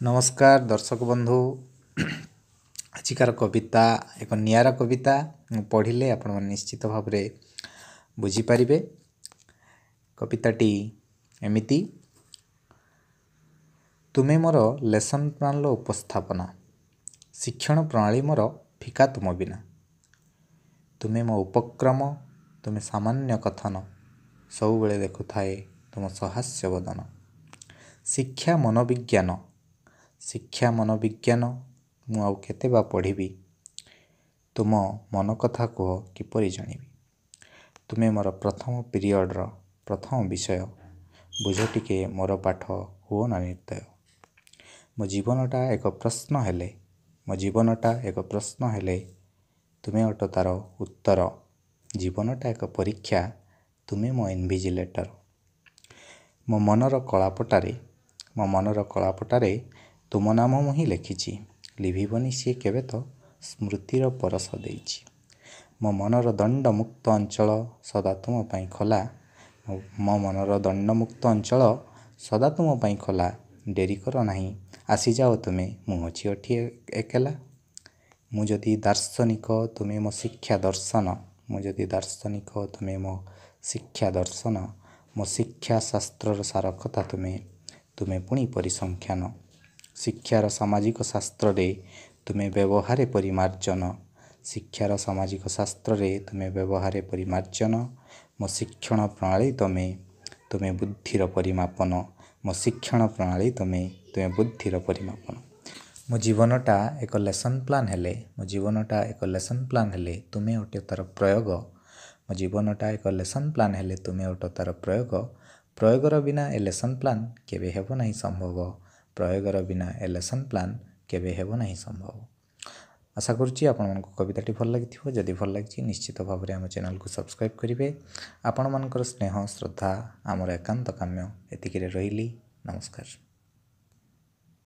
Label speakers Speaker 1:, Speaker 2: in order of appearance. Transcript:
Speaker 1: नमस्कार दर्शक बंधु आजिकार कविता एक नियारा कविता पढ़िले आपण निश्चित भाव में बुझीपारे। कविताटी एमिति तुमे मोर लेसन प्लान उपस्थापना शिक्षण प्रणाली मोर फिका तुम बिना तुमे मो उपक्रम तुमे सामान्य कथन सब बेले देखु थाए तुम सहास्य बदन शिक्षा मनोविज्ञान मु आउ केते बा पढ़ी तुम मन कथा कह किपरि जानिबी तुमे मोर प्रथम पीरियड प्रथम विषय बुझ टिके मोर पाठ हुओ ना निर्दय मो जीवनटा एक प्रश्न हेले तुमे अट तार उत्तर जीवनटा एक परीक्षा तुमे मो इनविजिलेटर मो मनर कलापटारे तुम नाम मुही लिखिछि लिभिबनी सी केबे तो स्मृतिर परस देइछि मो मनर दंड मुक्त अंचल सदा तुम पई खोला मो मनर दंड मुक्त अंचल सदा तुम पई खोला डेरी कर नाही आसी जाओ तुमे मु अछि अठी एकेला मु जदि दार्शनिक तुमे मो शिक्षा दर्शन मो शिक्षा शास्त्र सार कथा तुमे पुणी परिसंख्यान शिक्षार सामाजिक शास्त्र रे तुमे व्यवहार परिमार्जन शिक्षार सामाजिक शास्त्र रे तुमे व्यवहार परिमार्जन मो शिक्षण प्रणाली तुमे बुद्धिर परिमापन मो शिक्षण प्रणाली तुमे बुद्धिर परिमापन मो जीवनटा एक लेसन प्लान हेले तुमे ओटे तार प्रयोग मो जीवनटा एक लेसन प्लान हेले तुमे ओटे तार प्रयोगर बिना ए लेसन प्लान केबे हेबो नहीं संभव आशा करुच्ची आपण कविताटी भल लगी जदि भल लगी निश्चित भाव में आम चैनल को सब्सक्राइब करेंगे आपण मानकर स्नेह श्रद्धा आमर एकांत काम्य एतिकी रही। नमस्कार।